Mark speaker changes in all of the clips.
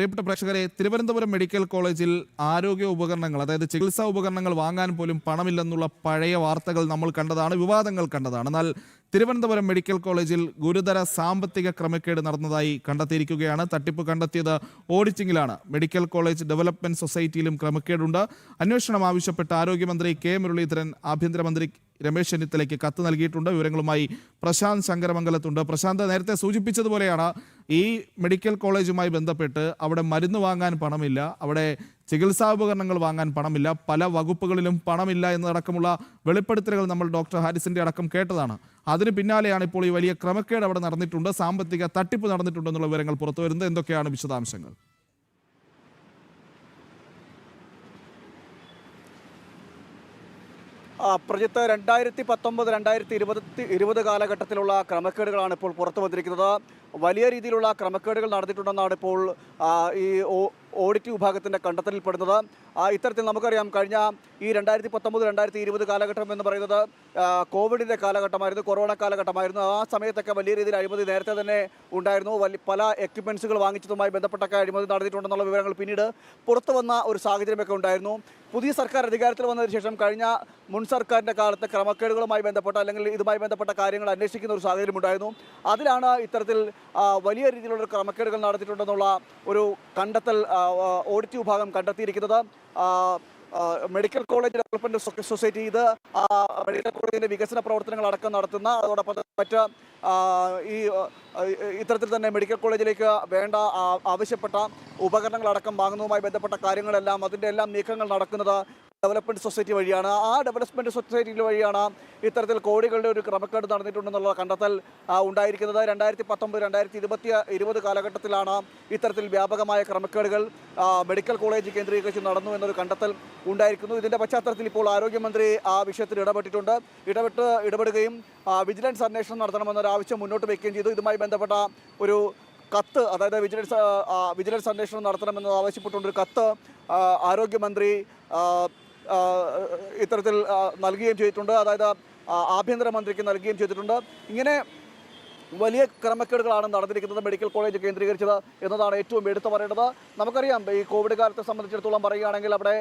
Speaker 1: പ്രിയപ്പെട്ട പ്രേക്ഷകരെ, തിരുവനന്തപുരം മെഡിക്കൽ കോളേജിൽ ആരോഗ്യ ഉപകരണങ്ങൾ, അതായത് ചികിത്സാ ഉപകരണങ്ങൾ വാങ്ങാൻ പോലും പണമില്ലെന്നുള്ള പഴയ വാർത്തകൾ നമ്മൾ കണ്ടതാണ്, വിവാദങ്ങൾ കണ്ടതാണ്. എന്നാൽ തിരുവനന്തപുരം മെഡിക്കൽ കോളേജിൽ ഗുരുതര സാമ്പത്തിക ക്രമക്കേട് നടന്നതായി കണ്ടെത്തിയിരിക്കുകയാണ്. തട്ടിപ്പ് കണ്ടെത്തിയത് ഓഡിറ്റിംഗിലാണ്. മെഡിക്കൽ കോളേജ് ഡെവലപ്മെന്റ് സൊസൈറ്റിയിലും ക്രമക്കേടുണ്ട്. അന്വേഷണം ആവശ്യപ്പെട്ട് ആരോഗ്യമന്ത്രി കെ മുരളീധരൻ ആഭ്യന്തരമന്ത്രി രമേശ് ചെന്നിത്തലയ്ക്ക് കത്ത് നൽകിയിട്ടുണ്ട്. വിവരങ്ങളുമായി പ്രശാന്ത് ശങ്കരമംഗലത്തുണ്ട്. പ്രശാന്ത്, നേരത്തെ സൂചിപ്പിച്ചതുപോലെയാണ് ഈ മെഡിക്കൽ കോളേജുമായി ബന്ധപ്പെട്ട് അവിടെ മരുന്ന് വാങ്ങാൻ പണമില്ല, അവിടെ ചികിത്സാപകരണങ്ങൾ വാങ്ങാൻ പണമില്ല, പല വകുപ്പുകളിലും പണമില്ല എന്നതടക്കമുള്ള വെളിപ്പെടുത്തലുകൾ നമ്മൾ ഡോക്ടർ ഹാരിസിന്റെ അടക്കം കേട്ടതാണ്. അതിന് പിന്നാലെയാണ് ഇപ്പോൾ ഈ വലിയ ക്രമക്കേട് അവിടെ നടന്നിട്ടുണ്ട്, സാമ്പത്തിക തട്ടിപ്പ് നടന്നിട്ടുണ്ടെന്നുള്ള വിവരങ്ങൾ പുറത്തു വരുന്നത്. എന്തൊക്കെയാണ് വിശദാംശങ്ങൾ?
Speaker 2: പ്രജിത്ത്, 2019-2020 കാലഘട്ടത്തിലുള്ള ക്രമക്കേടുകളാണ് ഇപ്പോൾ പുറത്തു വന്നിരിക്കുന്നത്. വലിയ രീതിയിലുള്ള ക്രമക്കേടുകൾ നടന്നിട്ടുണ്ടെന്നാണ് ഇപ്പോൾ ഈ ഓഡിറ്റ് വിഭാഗത്തിൻ്റെ കണ്ടെത്തലിൽപ്പെടുന്നത്. ഇത്തരത്തിൽ നമുക്കറിയാം, കഴിഞ്ഞ ഈ 2019-2020 കാലഘട്ടം എന്ന് പറയുന്നത് കോവിഡിൻ്റെ കാലഘട്ടമായിരുന്നു, കൊറോണ കാലഘട്ടമായിരുന്നു. ആ സമയത്തൊക്കെ വലിയ രീതിയിൽ അഴിമതി നേരത്തെ തന്നെ ഉണ്ടായിരുന്നു. പല എക്യുപ്മെൻസുകൾ വാങ്ങിച്ചതുമായി ബന്ധപ്പെട്ടൊക്കെ അഴിമതി നടന്നിട്ടുണ്ടെന്നുള്ള വിവരങ്ങൾ പിന്നീട് പുറത്തു വന്ന ഒരു സാഹചര്യമൊക്കെ ഉണ്ടായിരുന്നു. പുതിയ സർക്കാർ അധികാരത്തിൽ വന്നതിന് ശേഷം കഴിഞ്ഞ മുൻ സർക്കാരിൻ്റെ കാലത്ത് ക്രമക്കേടുകളുമായി ബന്ധപ്പെട്ട അല്ലെങ്കിൽ ഇതുമായി ബന്ധപ്പെട്ട കാര്യങ്ങൾ അന്വേഷിക്കുന്ന ഒരു സാഹചര്യം ഉണ്ടായിരുന്നു. അതിലാണ് ഇത്തരത്തിൽ വലിയ രീതിയിലുള്ള ക്രമക്കേടുകൾ നടത്തിയിട്ടുണ്ടെന്നുള്ള ഒരു കണ്ടെത്തൽ ഓഡിറ്റ് വിഭാഗം കണ്ടെത്തിയിരിക്കുന്നത്. മെഡിക്കൽ കോളേജ് ഡെവലപ്മെന്റ് സൊസൈറ്റി ഇത് മെഡിക്കൽ കോളേജിന്റെ വികസന പ്രവർത്തനങ്ങൾ അടക്കം നടത്തുന്ന, അതോടൊപ്പം മറ്റ് ഇത്തരത്തിൽ തന്നെ മെഡിക്കൽ കോളേജിലേക്ക് വേണ്ട ആവശ്യപ്പെട്ട ഉപകരണങ്ങളടക്കം വാങ്ങുന്നതുമായി ബന്ധപ്പെട്ട കാര്യങ്ങളെല്ലാം അതിൻ്റെ എല്ലാം നീക്കങ്ങൾ നടക്കുന്നത് ഡെവലപ്മെൻറ്റ് സൊസൈറ്റി വഴിയാണ്. ആ ഡെവലപ്മെൻറ്റ് സൊസൈറ്റി വഴിയാണ് ഇത്തരത്തിൽ കോടികളുടെ ഒരു ക്രമക്കേട് നടന്നിട്ടുണ്ടെന്നുള്ള കണ്ടെത്തൽ ഉണ്ടായിരിക്കുന്നത്. 2019-2020 കാലഘട്ടത്തിലാണ് ഇത്തരത്തിൽ വ്യാപകമായ ക്രമക്കേടുകൾ മെഡിക്കൽ കോളേജ് കേന്ദ്രീകരിച്ച് നടന്നു എന്നൊരു കണ്ടെത്തൽ ഉണ്ടായിരിക്കുന്നു. ഇതിൻ്റെ പശ്ചാത്തലത്തിൽ ഇപ്പോൾ ആരോഗ്യമന്ത്രി ആ വിഷയത്തിൽ ഇടപെടുകയും വിജിലൻസ് അന്വേഷണം നടത്തണമെന്നൊരു ആവശ്യം മുന്നോട്ട് വയ്ക്കുകയും ചെയ്തു. ഇതുമായി ബന്ധപ്പെട്ട ഒരു കത്ത്, അതായത് വിജിലൻസ് അന്വേഷണം നടത്തണമെന്ന് ആവശ്യപ്പെട്ടുകൊണ്ടൊരു കത്ത് ആരോഗ്യമന്ത്രി ഇത്തരത്തിൽ നൽകുകയും ചെയ്തിട്ടുണ്ട്. അതായത് ആഭ്യന്തരമന്ത്രിക്ക് നൽകുകയും ചെയ്തിട്ടുണ്ട്. ഇങ്ങനെ വലിയ ക്രമക്കേടുകളാണ് നടന്നിരിക്കുന്നത് മെഡിക്കൽ കോളേജ് കേന്ദ്രീകരിച്ചത് എന്നതാണ് ഏറ്റവും എടുത്തു പറയേണ്ടത്. നമുക്കറിയാം, ഈ കോവിഡ് കാലത്തെ സംബന്ധിച്ചിടത്തോളം പറയുകയാണെങ്കിൽ അവിടെ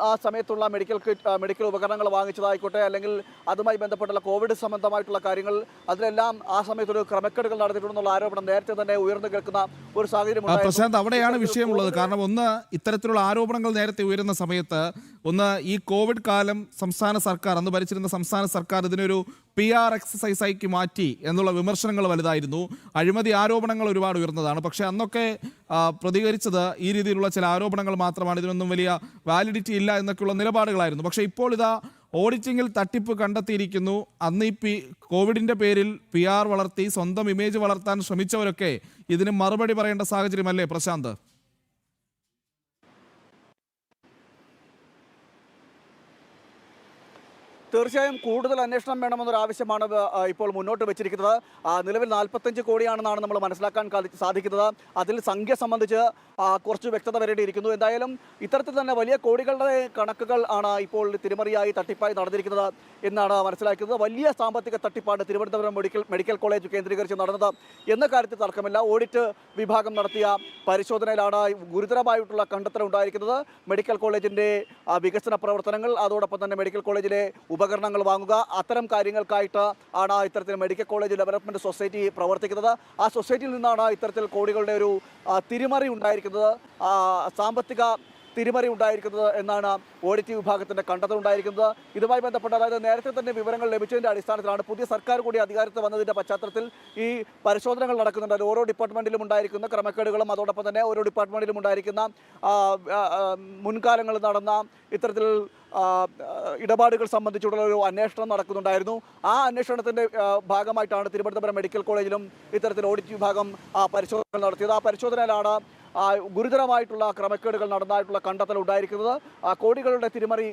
Speaker 2: ആ സമയത്തുള്ള മെഡിക്കൽ ഉപകരണങ്ങൾ വാങ്ങിച്ചതായിക്കോട്ടെ, അല്ലെങ്കിൽ അതുമായി ബന്ധപ്പെട്ടുള്ള കോവിഡ് സംബന്ധമായിട്ടുള്ള കാര്യങ്ങൾ, അതിലെല്ലാം ആ സമയത്തൊരു ക്രമക്കേടുകൾ നടന്നിട്ടുണ്ടെന്നുള്ള ആരോപണം നേരത്തെ തന്നെ ഉയർന്നു കേൾക്കുന്ന ഒരു സാഹചര്യം.
Speaker 1: പ്രശാന്ത്, അവിടെയാണ് വിഷയമുള്ളത്. കാരണം ഒന്ന്, ഇത്തരത്തിലുള്ള ആരോപണങ്ങൾ നേരത്തെ ഉയരുന്ന സമയത്ത് ഈ കോവിഡ് കാലം സംസ്ഥാന സർക്കാർ, അന്ന് ഭരിച്ചിരുന്ന സംസ്ഥാന സർക്കാർ ഇതിനൊരു PR എക്സസൈസാക്കി മാറ്റി എന്നുള്ള വിമർശനങ്ങൾ വലുതായിരുന്നു. അഴിമതി ആരോപണങ്ങൾ ഒരുപാട് ഉയർന്നതാണ്. പക്ഷേ അന്നൊക്കെ പ്രതികരിച്ചത് ഈ രീതിയിലുള്ള ചില ആരോപണങ്ങൾ മാത്രമാണ്, ഇതിനൊന്നും വലിയ വാലിഡിറ്റി ഇല്ല എന്നൊക്കെയുള്ള നിലപാടുകളായിരുന്നു. പക്ഷേ ഇപ്പോൾ ഇതാ ഓഡിറ്റിങ്ങിൽ തട്ടിപ്പ് കണ്ടെത്തിയിരിക്കുന്നു. അന്ന് ഈ കോവിഡിൻ്റെ പേരിൽ PR വളർത്തി സ്വന്തം ഇമേജ് വളർത്താൻ ശ്രമിച്ചവരൊക്കെ ഇതിന് മറുപടി പറയേണ്ട സാഹചര്യമല്ലേ പ്രശാന്ത്?
Speaker 2: തീർച്ചയായും കൂടുതൽ അന്വേഷണം വേണമെന്നൊരു ആവശ്യമാണ് ഇപ്പോൾ മുന്നോട്ട് വെച്ചിരിക്കുന്നത്. നിലവിൽ 45 കോടിയാണെന്നാണ് നമ്മൾ മനസ്സിലാക്കാൻ സാധിക്കുന്നത്. അതിൽ സംഖ്യ സംബന്ധിച്ച് കുറച്ച് വ്യക്തത വരേണ്ടിയിരിക്കുന്നു. എന്തായാലും ഇത്തരത്തിൽ തന്നെ വലിയ കോടികളുടെ കണക്കുകൾ ആണ് ഇപ്പോൾ തിരിമറിയായി തട്ടിപ്പായി നടന്നിരിക്കുന്നത് എന്നാണ് മനസ്സിലാക്കുന്നത്. വലിയ സാമ്പത്തിക തട്ടിപ്പാണ് തിരുവനന്തപുരം മെഡിക്കൽ കോളേജ് കേന്ദ്രീകരിച്ച് നടന്നത് എന്ന കാര്യത്തിൽ തർക്കമില്ല. ഓഡിറ്റ് വിഭാഗം നടത്തിയ പരിശോധനയിലാണ് ഗുരുതരമായിട്ടുള്ള കണ്ടെത്തൽ ഉണ്ടായിരിക്കുന്നത്. മെഡിക്കൽ കോളേജിൻ്റെ വികസന പ്രവർത്തനങ്ങൾ, അതോടൊപ്പം തന്നെ മെഡിക്കൽ കോളേജിലെ ഉപകരണങ്ങൾ വാങ്ങുക, അത്തരം കാര്യങ്ങൾക്കായിട്ട് ആണ് ഇത്തരത്തിൽ മെഡിക്കൽ കോളേജ് ഡെവലപ്മെൻറ്റ് സൊസൈറ്റി പ്രവർത്തിക്കുന്നത്. ആ സൊസൈറ്റിയിൽ നിന്നാണ് ഇത്തരത്തിൽ കോടികളുടെ ഒരു തിരിമറി ഉണ്ടായിരിക്കുന്നത്, സാമ്പത്തിക തിരിമറി ഉണ്ടായിരിക്കുന്നത് എന്നാണ് ഓഡിറ്റ് വിഭാഗത്തിൻ്റെ കണ്ടെത്തൽ ഉണ്ടായിരിക്കുന്നത്. ഇതുമായി ബന്ധപ്പെട്ട്, അതായത് നേരത്തെ തന്നെ വിവരങ്ങൾ ലഭിച്ചതിൻ്റെ അടിസ്ഥാനത്തിലാണ് പുതിയ സർക്കാർ കൂടി അധികാരത്തിൽ വന്നതിൻ്റെ പശ്ചാത്തലത്തിൽ ഈ പരിശോധനകൾ നടക്കുന്നുണ്ട്. ഓരോ ഡിപ്പാർട്ട്മെൻറ്റിലും ഉണ്ടായിരിക്കുന്ന ക്രമക്കേടുകളും, അതോടൊപ്പം തന്നെ ഓരോ ഡിപ്പാർട്ട്മെൻറ്റിലും ഉണ്ടായിരിക്കുന്ന മുൻകാലങ്ങളിൽ നടന്ന ഇത്തരത്തിൽ ഇടപാടുകൾ സംബന്ധിച്ചുള്ള ഒരു അന്വേഷണം നടക്കുന്നുണ്ടായിരുന്നു. ആ അന്വേഷണത്തിൻ്റെ ഭാഗമായിട്ടാണ് തിരുവനന്തപുരം മെഡിക്കൽ കോളേജിലും ഇത്തരത്തിൽ ഓഡിറ്റ് വിഭാഗം പരിശോധനകൾ നടത്തിയത്. ആ പരിശോധനയിലാണ് ഗുരുതരമായിട്ടുള്ള ക്രമക്കേടുകൾ നടന്നതായിട്ടുള്ള കണ്ടെത്തൽ ഉണ്ടായിരിക്കുന്നത്. കോടികളുടെ തിരിമറി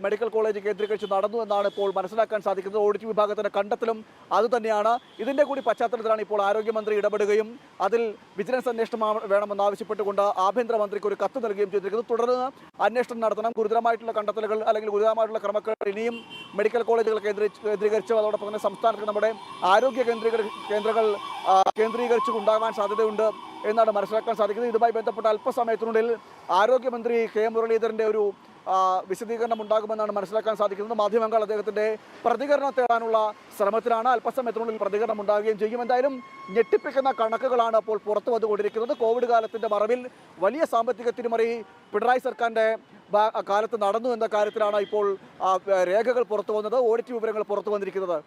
Speaker 2: മെഡിക്കൽ കോളേജ് കേന്ദ്രീകരിച്ച് നടന്നു എന്നാണ് ഇപ്പോൾ മനസ്സിലാക്കാൻ സാധിക്കുന്നത്. ഓഡിറ്റ് വിഭാഗത്തിൻ്റെ കണ്ടെത്തലും അതുതന്നെയാണ്. ഇതിൻ്റെ കൂടി പശ്ചാത്തലത്തിലാണ് ഇപ്പോൾ ആരോഗ്യമന്ത്രി ഇടപെടുകയും അതിൽ വിജിലൻസ് അന്വേഷണം വേണമെന്നാവശ്യപ്പെട്ടുകൊണ്ട് ആഭ്യന്തരമന്ത്രിക്ക് ഒരു കത്ത് നൽകുകയും ചെയ്തിരിക്കുന്നത്. തുടർന്ന് അന്വേഷണം നടത്തണം. ഗുരുതരമായിട്ടുള്ള കണ്ടെത്തലുകൾ അല്ലെങ്കിൽ ഗുരുതരമായിട്ടുള്ള ക്രമക്കേടുകൾ ഇനിയും മെഡിക്കൽ കോളേജുകൾ കേന്ദ്രീകരിച്ച്, അതോടൊപ്പം തന്നെ സംസ്ഥാനത്ത് നമ്മുടെ ആരോഗ്യ കേന്ദ്രങ്ങൾ കേന്ദ്രീകരിച്ച് ഉണ്ടാകാൻ സാധ്യതയുണ്ട് എന്നാണ് മനസ്സിലാക്കാൻ സാധിക്കുന്നത്. ഇതുമായി ബന്ധപ്പെട്ട അല്പസമയത്തിനുള്ളിൽ ആരോഗ്യമന്ത്രി കെ മുരളീധരൻ്റെ ഒരു വിശദീകരണം ഉണ്ടാകുമെന്നാണ് മനസ്സിലാക്കാൻ സാധിക്കുന്നത്. മാധ്യമങ്ങൾ അദ്ദേഹത്തിൻ്റെ പ്രതികരണം തേടാനുള്ള ശ്രമത്തിലാണ്. അല്പസമയത്തിനുള്ളിൽ പ്രതികരണം ഉണ്ടാകുകയും ചെയ്യും. എന്തായാലും ഞെട്ടിപ്പിക്കുന്ന കണക്കുകളാണ് അപ്പോൾ പുറത്തു വന്നുകൊണ്ടിരിക്കുന്നത്. കോവിഡ് കാലത്തിൻ്റെ മറവിൽ വലിയ സാമ്പത്തിക തിരിമറി പിണറായി സർക്കാരിൻ്റെ കാലത്ത് നടന്നു എന്ന കാര്യത്തിലാണ് ഇപ്പോൾ രേഖകൾ പുറത്തു വന്നത്, ഓഡിറ്റ് വിവരങ്ങൾ പുറത്തു വന്നിരിക്കുന്നത്.